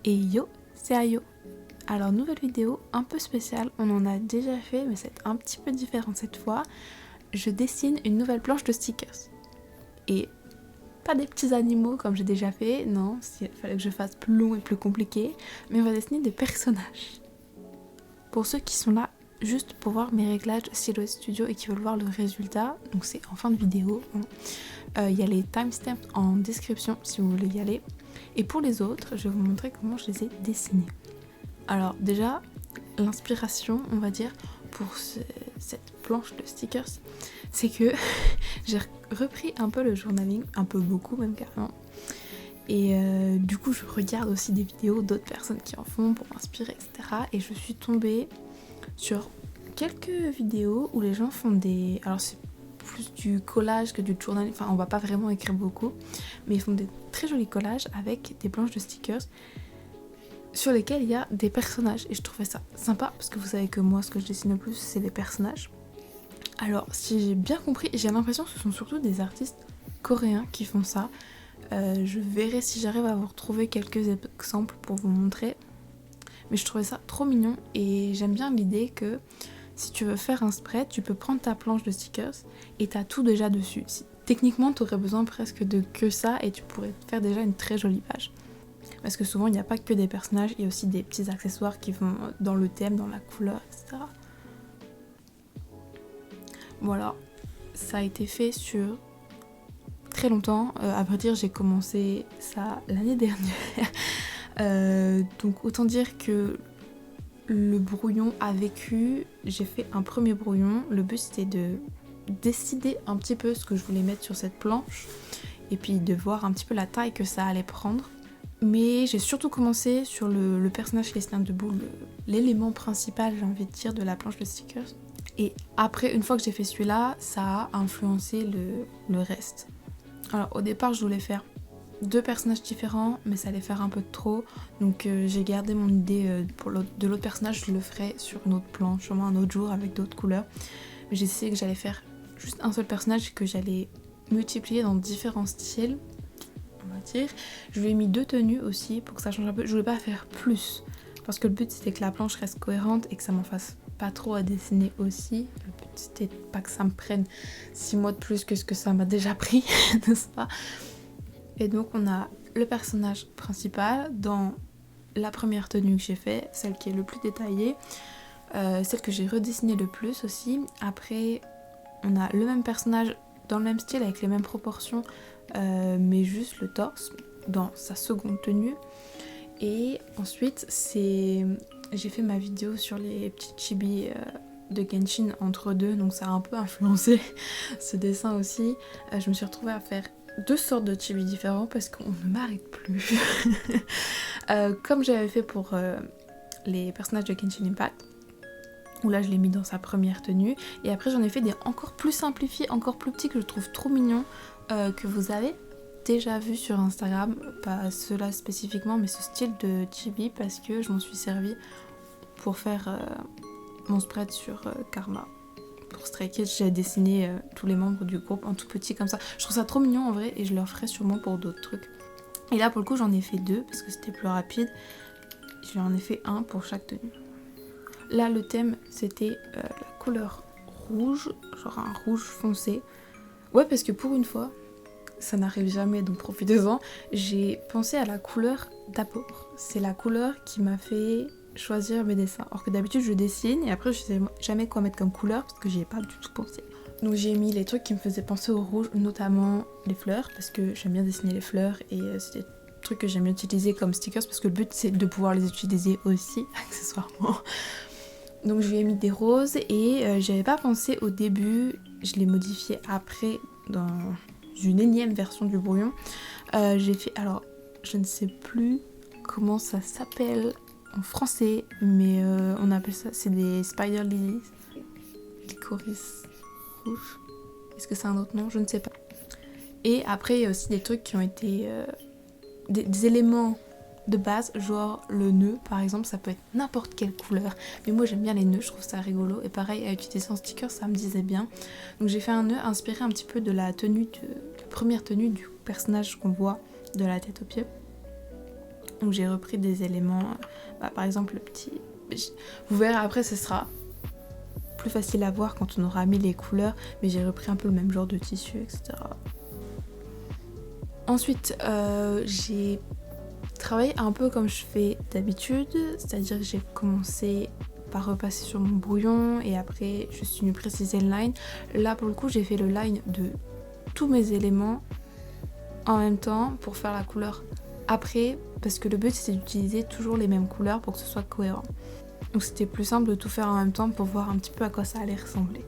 Et yo, c'est Ayo. Alors nouvelle vidéo un peu spéciale, on en a déjà fait mais c'est un petit peu différent cette fois. Je dessine une nouvelle planche de stickers. Et pas des petits animaux comme j'ai déjà fait, non, il fallait que je fasse plus long et plus compliqué, mais on va dessiner des personnages. Pour ceux qui sont là juste pour voir mes réglages Silhouette Studio et qui veulent voir le résultat, donc c'est en fin de vidéo, il y a les timestamps en description si vous voulez y aller. Et pour les autres, je vais vous montrer comment je les ai dessinés. Alors déjà, l'inspiration, on va dire, pour cette planche de stickers, c'est que j'ai repris un peu le journaling, un peu beaucoup même carrément. Et du coup, je regarde aussi des vidéos d'autres personnes qui en font pour m'inspirer, etc. Et je suis tombée sur quelques vidéos où les gens font des... Alors c'est plus du collage que du journaling, enfin on va pas vraiment écrire beaucoup, mais ils font des très jolis collages avec des planches de stickers sur lesquels il y a des personnages et je trouvais ça sympa parce que vous savez que moi ce que je dessine le plus c'est des personnages. Alors si j'ai bien compris, j'ai l'impression que ce sont surtout des artistes coréens qui font ça. Je verrai si j'arrive à vous retrouver quelques exemples pour vous montrer, mais je trouvais ça trop mignon et j'aime bien l'idée que si tu veux faire un spread, tu peux prendre ta planche de stickers et t'as tout déjà dessus. Techniquement tu aurais besoin presque de que ça et tu pourrais faire déjà une très jolie page. Parce que souvent il n'y a pas que des personnages, il y a aussi des petits accessoires qui vont dans le thème, dans la couleur, etc. Voilà, ça a été fait sur très longtemps. À vrai dire, j'ai commencé ça l'année dernière. Donc autant dire que le brouillon a vécu. J'ai fait un premier brouillon. Le but c'était de décider un petit peu ce que je voulais mettre sur cette planche et puis de voir un petit peu la taille que ça allait prendre. Mais j'ai surtout commencé sur le personnage qui est dessiné debout, l'élément principal, j'ai envie de dire, de la planche de stickers. Et après, une fois que j'ai fait celui-là, ça a influencé le reste. Alors au départ, je voulais faire 2 personnages différents, mais ça allait faire un peu trop. Donc j'ai gardé mon idée de l'autre personnage, je le ferai sur une autre planche, sûrement un autre jour avec d'autres couleurs. Mais j'ai décidé que j'allais faire juste un seul personnage que j'allais multiplier dans différents styles. On va dire. Je lui ai mis 2 tenues aussi pour que ça change un peu. Je voulais pas faire plus parce que le but c'était que la planche reste cohérente et que ça m'en fasse pas trop à dessiner aussi. Le but c'était pas que ça me prenne 6 mois de plus que ce que ça m'a déjà pris, n'est-ce pas? Et donc on a le personnage principal dans la première tenue que j'ai fait, celle qui est le plus détaillée, celle que j'ai redessinée le plus aussi. Après on a le même personnage dans le même style avec les mêmes proportions, mais juste le torse dans sa seconde tenue. Et ensuite j'ai fait ma vidéo sur les petits chibis de Genshin entre deux, donc ça a un peu influencé ce dessin aussi. Je me suis retrouvée à faire 2 sortes de chibis différents parce qu'on ne m'arrête plus. Comme j'avais fait pour les personnages de Genshin Impact, où là je l'ai mis dans sa première tenue, et après j'en ai fait des encore plus simplifiés, encore plus petits que je trouve trop mignons, que vous avez déjà vu sur Instagram, pas ceux-là spécifiquement mais ce style de chibi parce que je m'en suis servi pour faire mon spread sur Karma. Pour Stray Kids, j'ai dessiné tous les membres du groupe en tout petit comme ça. Je trouve ça trop mignon en vrai et je le ferai sûrement pour d'autres trucs. Et là pour le coup j'en ai fait 2 parce que c'était plus rapide. J'en ai fait un pour chaque tenue. Là le thème c'était la couleur rouge, genre un rouge foncé. Ouais, parce que pour une fois, ça n'arrive jamais donc profitez-en, j'ai pensé à la couleur d'abord. C'est la couleur qui m'a fait choisir mes dessins. Alors que d'habitude je dessine et après je sais jamais quoi mettre comme couleur parce que j'y ai pas du tout pensé. Donc j'ai mis les trucs qui me faisaient penser au rouge, notamment les fleurs parce que j'aime bien dessiner les fleurs et c'est des trucs que j'aime bien utiliser comme stickers parce que le but c'est de pouvoir les utiliser aussi accessoirement. Donc je lui ai mis des roses et j'avais pas pensé au début, je l'ai modifié après dans une énième version du brouillon. J'ai fait, alors je ne sais plus comment ça s'appelle en français, mais on appelle ça, c'est des spider lilies, licorice rouge. Est-ce que c'est un autre nom? Je ne sais pas. Et après il y a aussi des trucs qui ont été des éléments de base, genre le nœud par exemple, ça peut être n'importe quelle couleur, mais moi j'aime bien les nœuds, je trouve ça rigolo, et pareil à utiliser en sticker ça me disait bien. Donc j'ai fait un nœud inspiré un petit peu de la tenue, la première tenue du personnage qu'on voit de la tête aux pieds. où j'ai repris des éléments, par exemple le petit... Vous verrez après, ce sera plus facile à voir quand on aura mis les couleurs, mais j'ai repris un peu le même genre de tissu, etc. Ensuite, j'ai travaillé un peu comme je fais d'habitude, c'est-à-dire que j'ai commencé par repasser sur mon brouillon et après je suis venue préciser le line. Là pour le coup j'ai fait le line de tous mes éléments en même temps pour faire la couleur après, parce que le but c'était d'utiliser toujours les mêmes couleurs pour que ce soit cohérent. Donc c'était plus simple de tout faire en même temps pour voir un petit peu à quoi ça allait ressembler.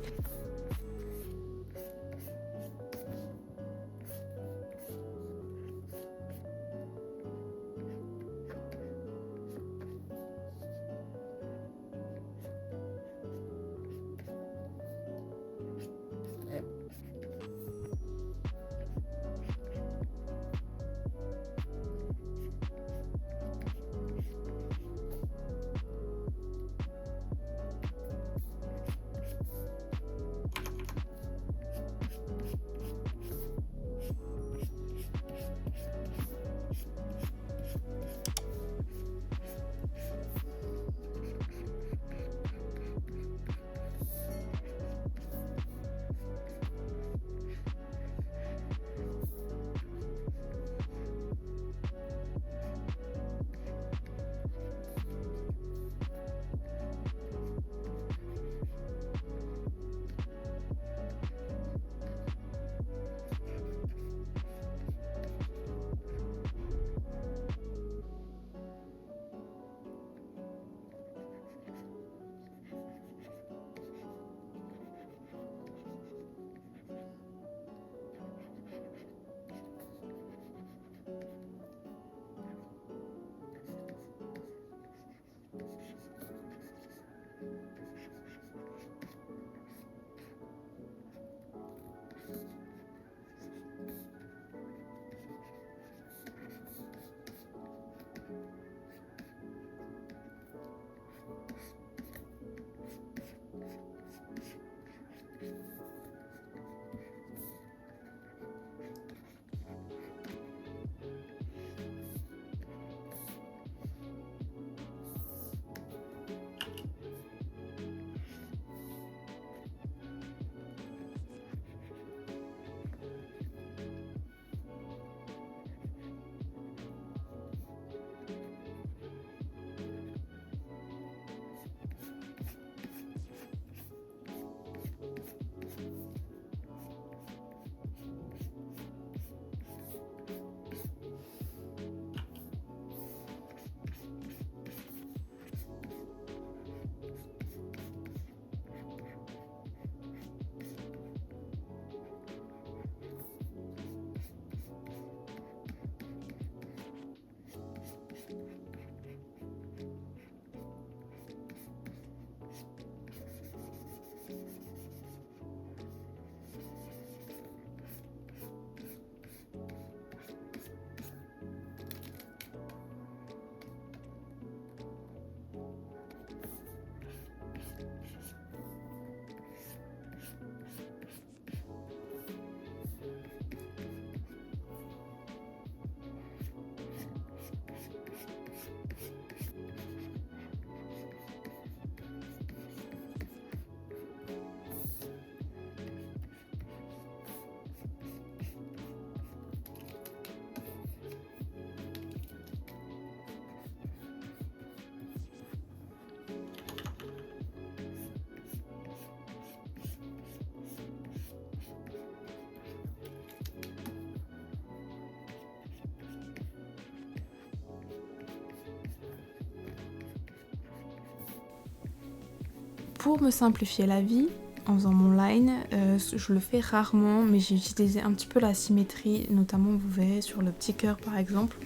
Pour me simplifier la vie, en faisant mon line, je le fais rarement, mais j'ai utilisé un petit peu la symétrie, notamment vous verrez sur le petit cœur par exemple.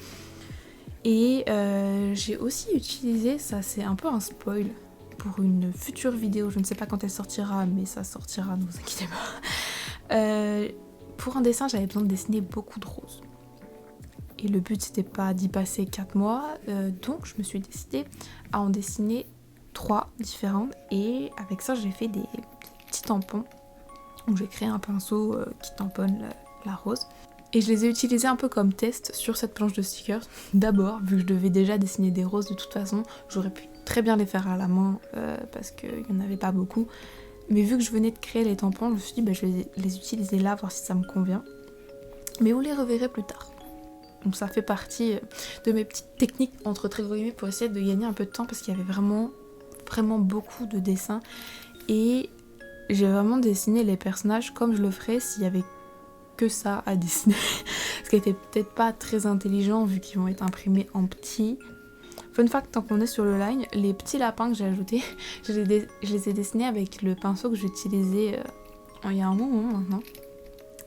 Et j'ai aussi utilisé, ça c'est un peu un spoil, pour une future vidéo, je ne sais pas quand elle sortira, mais ça sortira, ne vous inquiétez pas. Pour un dessin, j'avais besoin de dessiner beaucoup de roses. Et le but c'était pas d'y passer 4 mois, donc je me suis décidée à en dessiner 3 différentes et avec ça j'ai fait des petits tampons où j'ai créé un pinceau qui tamponne la rose. Et je les ai utilisés un peu comme test sur cette planche de stickers. D'abord, vu que je devais déjà dessiner des roses de toute façon, j'aurais pu très bien les faire à la main parce qu'il n'y en avait pas beaucoup. Mais vu que je venais de créer les tampons, je me suis dit je vais les utiliser là, voir si ça me convient. Mais vous les reverrez plus tard. Donc ça fait partie de mes petites techniques entre très gros guillemets pour essayer de gagner un peu de temps parce qu'il y avait vraiment beaucoup de dessins. Et j'ai vraiment dessiné les personnages comme je le ferais s'il y avait que ça à dessiner. Ce qui était peut-être pas très intelligent vu qu'ils vont être imprimés en petit. Fun fact, tant qu'on est sur le line, les petits lapins que j'ai ajoutés, je les ai dessinés avec le pinceau que j'utilisais il y a un moment maintenant.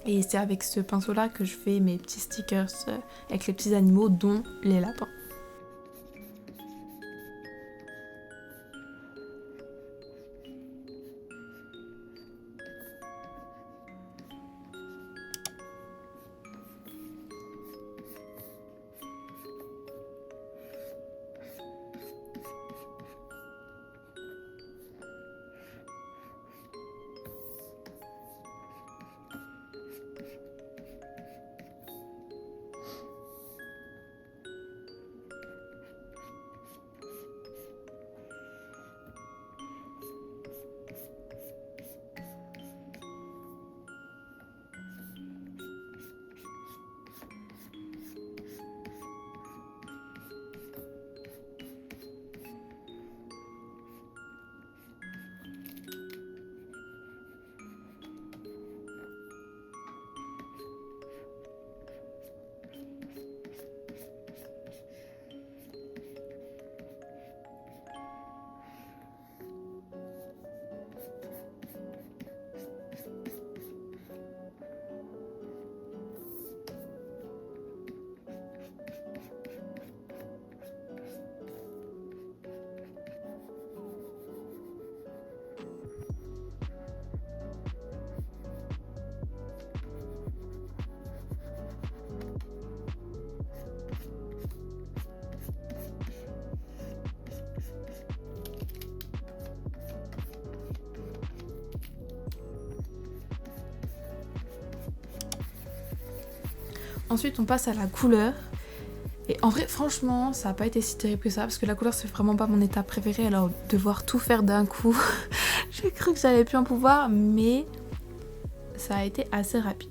Et c'est avec ce pinceau là que je fais mes petits stickers avec les petits animaux dont les lapins. Ensuite on passe à la couleur. Et en vrai franchement ça n'a pas été si terrible que ça parce que la couleur c'est vraiment pas mon étape préférée, alors devoir tout faire d'un coup, j'ai cru que j'allais plus en pouvoir, mais ça a été assez rapide.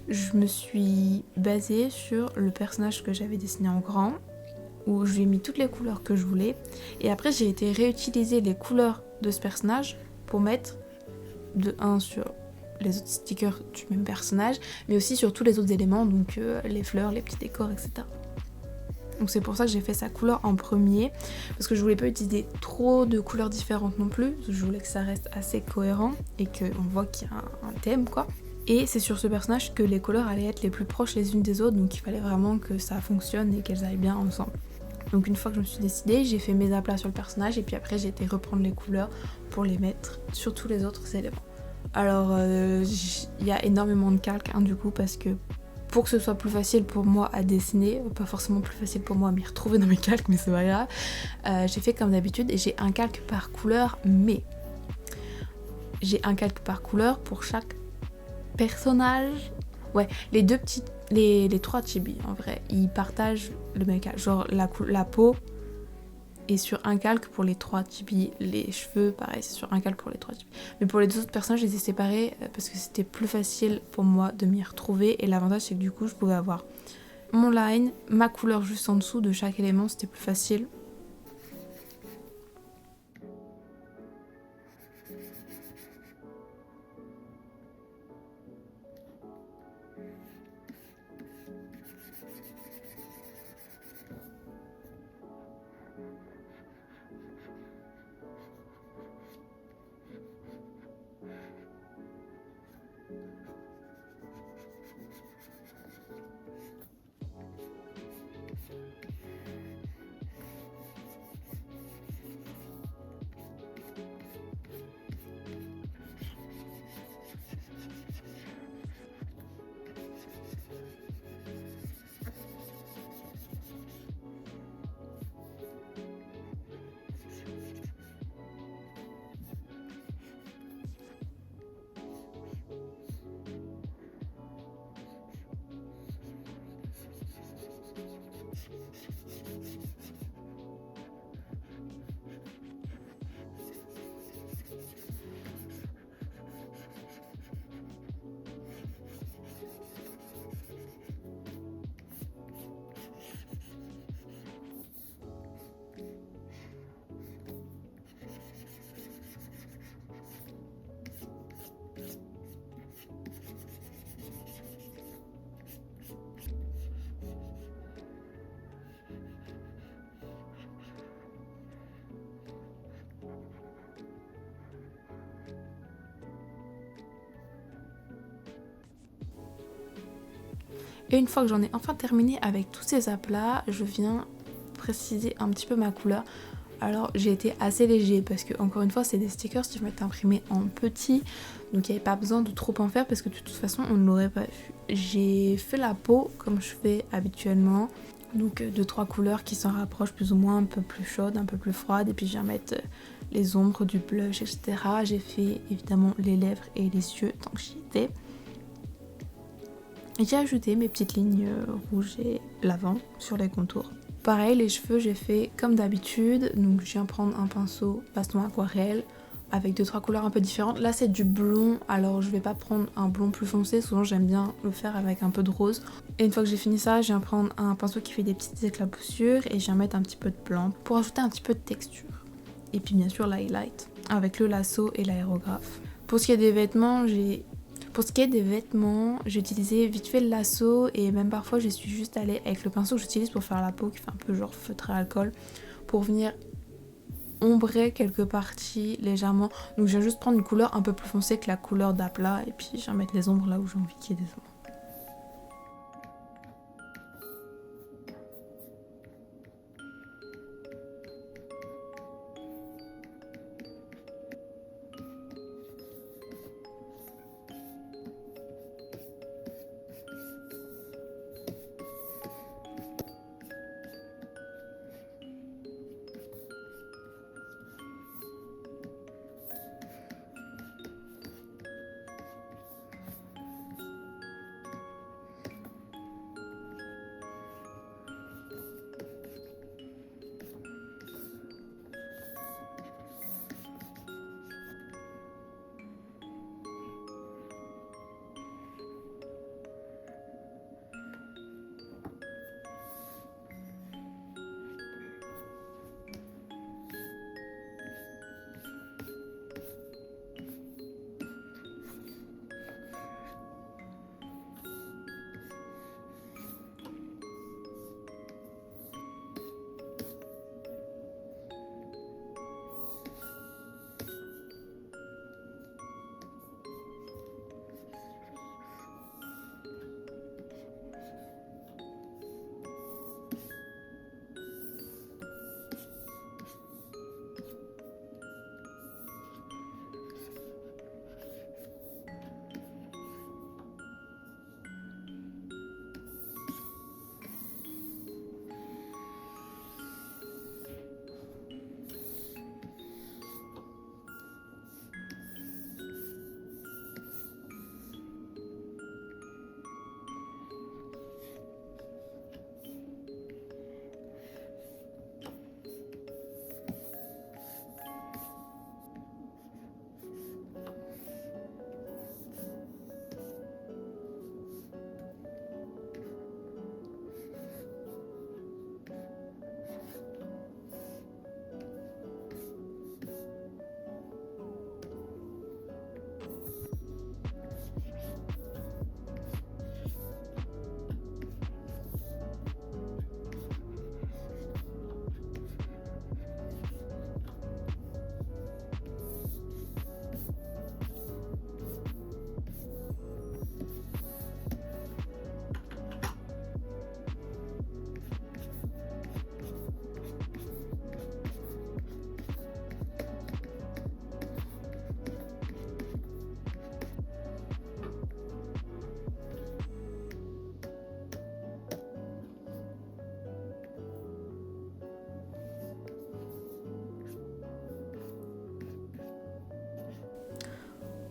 Je me suis basée sur le personnage que j'avais dessiné en grand, où je lui ai mis toutes les couleurs que je voulais, et après j'ai été réutiliser les couleurs de ce personnage pour mettre de 1 sur les autres stickers du même personnage, mais aussi sur tous les autres éléments, donc les fleurs, les petits décors, etc. Donc c'est pour ça que j'ai fait sa couleur en premier, parce que je voulais pas utiliser trop de couleurs différentes non plus, je voulais que ça reste assez cohérent et qu'on voit qu'il y a un thème quoi. Et c'est sur ce personnage que les couleurs allaient être les plus proches les unes des autres, donc il fallait vraiment que ça fonctionne et qu'elles aillent bien ensemble. Donc une fois que je me suis décidée, j'ai fait mes aplats sur le personnage et puis après j'ai été reprendre les couleurs pour les mettre sur tous les autres éléments. Alors il y a énormément de calques du coup parce que pour que ce soit plus facile pour moi à dessiner, pas forcément plus facile pour moi à m'y retrouver dans mes calques, mais c'est pas grave, j'ai fait comme d'habitude et j'ai un calque par couleur, mais j'ai un calque par couleur pour chaque personnage. Ouais, les deux petits, les trois chibis en vrai, ils partagent le même calque, genre la peau est sur un calque pour les trois chibis, les cheveux pareil c'est sur un calque pour les trois chibis. Mais pour les deux autres personnages je les ai séparés parce que c'était plus facile pour moi de m'y retrouver, et l'avantage c'est que du coup je pouvais avoir mon line, ma couleur juste en dessous de chaque élément, c'était plus facile. Et une fois que j'en ai enfin terminé avec tous ces aplats, je viens préciser un petit peu ma couleur. Alors j'ai été assez léger parce que encore une fois c'est des stickers qui vont être imprimés en petit, donc il n'y avait pas besoin de trop en faire parce que de toute façon on ne l'aurait pas vu. J'ai fait la peau comme je fais habituellement, donc 2-3 couleurs qui s'en rapprochent plus ou moins, un peu plus chaudes, un peu plus froides, et puis je viens mettre les ombres, du blush, etc. J'ai fait évidemment les lèvres et les yeux tant que j'y étais. J'ai ajouté mes petites lignes rouges et lavant sur les contours. Pareil, les cheveux, j'ai fait comme d'habitude, donc je viens prendre un pinceau baston aquarelle avec 2-3 couleurs un peu différentes. Là c'est du blond, alors je vais pas prendre un blond plus foncé, souvent j'aime bien le faire avec un peu de rose. Et une fois que j'ai fini ça, je viens prendre un pinceau qui fait des petites éclaboussures et je viens mettre un petit peu de blanc pour ajouter un petit peu de texture. Et puis bien sûr l'highlight avec le lasso et l'aérographe. Pour ce qui est des vêtements, j'ai utilisé vite fait le lasso et même parfois je suis juste allée avec le pinceau que j'utilise pour faire la peau qui fait un peu genre feutré alcool pour venir ombrer quelques parties légèrement. Donc je viens juste prendre une couleur un peu plus foncée que la couleur d'aplat et puis je viens mettre les ombres là où j'ai envie qu'il y ait des ombres.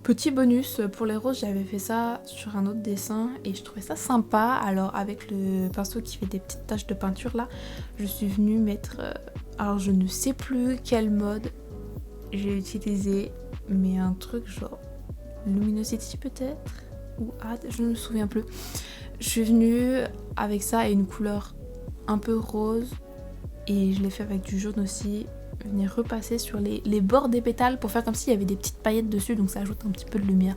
Petit bonus, pour les roses, j'avais fait ça sur un autre dessin et je trouvais ça sympa. Alors avec le pinceau qui fait des petites taches de peinture là, je suis venue mettre... alors je ne sais plus quel mode j'ai utilisé, mais un truc genre Luminosity peut-être, ou Add, je ne me souviens plus. Je suis venue avec ça et une couleur un peu rose et je l'ai fait avec du jaune aussi. Venir repasser sur les bords des pétales pour faire comme s'il y avait des petites paillettes dessus, donc ça ajoute un petit peu de lumière.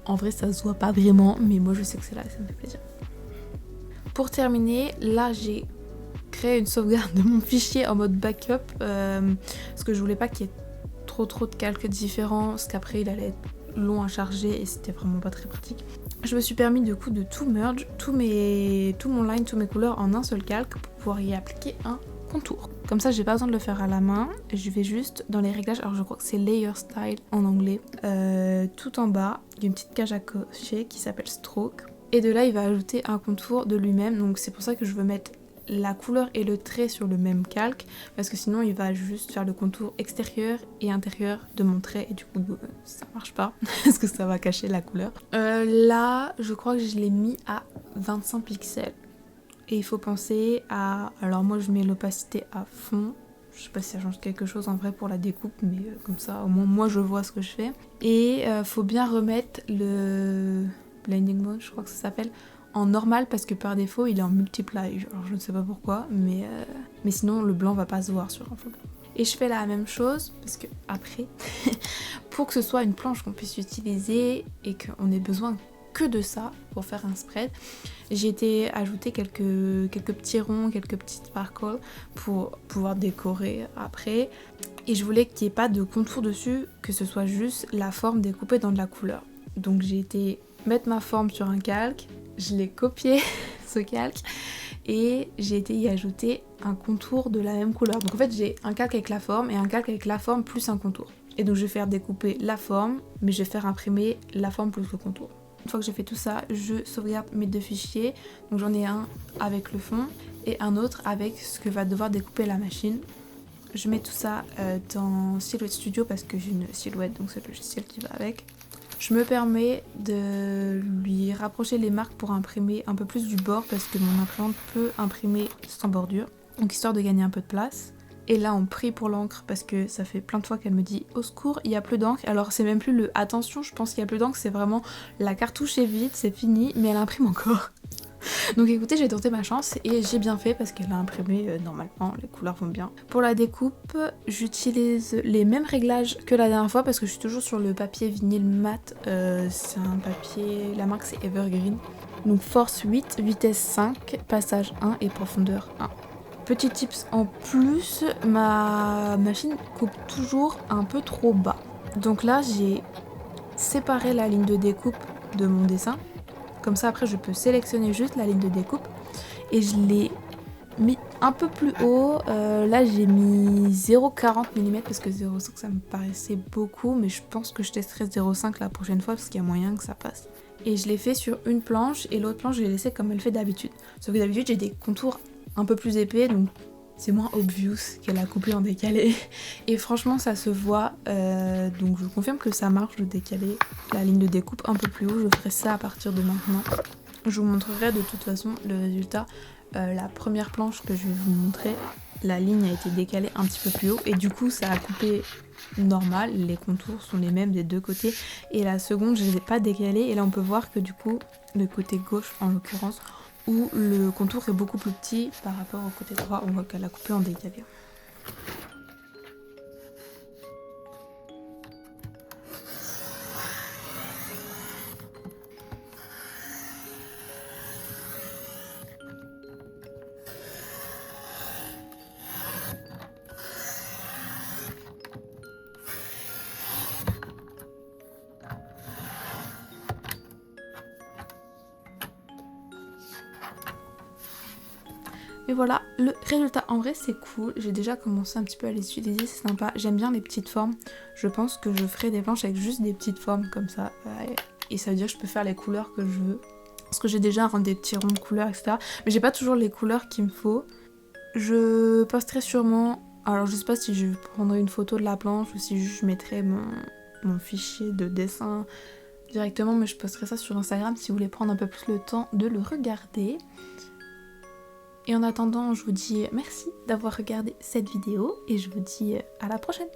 En vrai ça se voit pas vraiment, mais moi je sais que c'est là et ça me fait plaisir. Pour terminer, là j'ai créé une sauvegarde de mon fichier en mode backup parce que je voulais pas qu'il y ait trop de calques différents, parce qu'après il allait être long à charger et c'était vraiment pas très pratique. Je me suis permis du coup de tout merge, tout mon line, tous mes couleurs en un seul calque pour pouvoir y appliquer un contour. Comme ça j'ai pas besoin de le faire à la main, je vais juste dans les réglages, alors je crois que c'est Layer Style en anglais, tout en bas, il y a une petite cage à cocher qui s'appelle Stroke. Et de là il va ajouter un contour de lui-même, donc c'est pour ça que je veux mettre la couleur et le trait sur le même calque, parce que sinon il va juste faire le contour extérieur et intérieur de mon trait et du coup ça marche pas parce que ça va cacher la couleur. Là je crois que je l'ai mis à 25 pixels et il faut penser à... Alors moi je mets l'opacité à fond, je sais pas si ça change quelque chose en vrai pour la découpe, mais comme ça au moins moi je vois ce que je fais. Et faut bien remettre le blending mode, je crois que ça s'appelle, en normal parce que par défaut il est en multiply, alors je ne sais pas pourquoi, mais sinon le blanc va pas se voir sur un fond blanc. Et je fais la même chose parce que après, pour que ce soit une planche qu'on puisse utiliser et qu'on ait besoin que de ça pour faire un spread, j'ai été ajouter quelques petits ronds, quelques petites sparkles pour pouvoir décorer après. Et je voulais qu'il n'y ait pas de contour dessus, que ce soit juste la forme découpée dans de la couleur. Donc j'ai été mettre ma forme sur un calque, je l'ai copié ce calque et j'ai été y ajouter un contour de la même couleur. Donc en fait j'ai un calque avec la forme et un calque avec la forme plus un contour. Et donc je vais faire découper la forme, mais je vais faire imprimer la forme plus le contour. Une fois que j'ai fait tout ça, je sauvegarde mes deux fichiers. Donc j'en ai un avec le fond et un autre avec ce que va devoir découper la machine. Je mets tout ça dans Silhouette Studio parce que j'ai une silhouette, donc c'est le logiciel qui va avec. Je me permets de lui rapprocher les marques pour imprimer un peu plus du bord parce que mon imprimante peut imprimer sans bordure, donc histoire de gagner un peu de place. Et là on prie pour l'encre parce que ça fait plein de fois qu'elle me dit au secours il y a plus d'encre. Alors c'est même plus le attention je pense qu'il y a plus d'encre, c'est vraiment la cartouche est vide, c'est fini, mais elle imprime encore. Donc écoutez, j'ai tenté ma chance et j'ai bien fait parce qu'elle a imprimé normalement, les couleurs vont bien. Pour la découpe, j'utilise les mêmes réglages que la dernière fois parce que je suis toujours sur le papier vinyle mat. C'est un papier, la marque c'est Evergreen. Donc force 8, vitesse 5, passage 1 et profondeur 1. Petit tips en plus, ma machine coupe toujours un peu trop bas. Donc là j'ai séparé la ligne de découpe de mon dessin. Comme ça après je peux sélectionner juste la ligne de découpe et je l'ai mis un peu plus haut. Là j'ai mis 0,40 mm parce que 0,5 ça me paraissait beaucoup, mais je pense que je testerai 0,5 la prochaine fois parce qu'il y a moyen que ça passe. Et je l'ai fait sur une planche et l'autre planche je l'ai laissée comme elle fait d'habitude. Sauf que d'habitude j'ai des contours un peu plus épais, donc c'est moins obvious qu'elle a coupé en décalé. Et franchement ça se voit, donc je vous confirme que ça marche de décaler la ligne de découpe un peu plus haut. Je ferai ça à partir de maintenant. Je vous montrerai de toute façon le résultat. La première planche que je vais vous montrer, la ligne a été décalée un petit peu plus haut et du coup ça a coupé normal, les contours sont les mêmes des deux côtés. Et la seconde je les ai pas décalés et là on peut voir que du coup le côté gauche en l'occurrence, où le contour est beaucoup plus petit par rapport au côté droit, on voit qu'elle a coupé en décalé. Mais voilà, le résultat en vrai c'est cool, j'ai déjà commencé un petit peu à les utiliser, c'est sympa, j'aime bien les petites formes. Je pense que je ferai des planches avec juste des petites formes comme ça, et ça veut dire que je peux faire les couleurs que je veux. Parce que j'ai déjà des petits ronds de couleurs, etc. Mais j'ai pas toujours les couleurs qu'il me faut. Je posterai sûrement, alors je sais pas si je prendrai une photo de la planche ou si je mettrai mon fichier de dessin directement, mais je posterai ça sur Instagram si vous voulez prendre un peu plus le temps de le regarder. Et en attendant, je vous dis merci d'avoir regardé cette vidéo et je vous dis à la prochaine.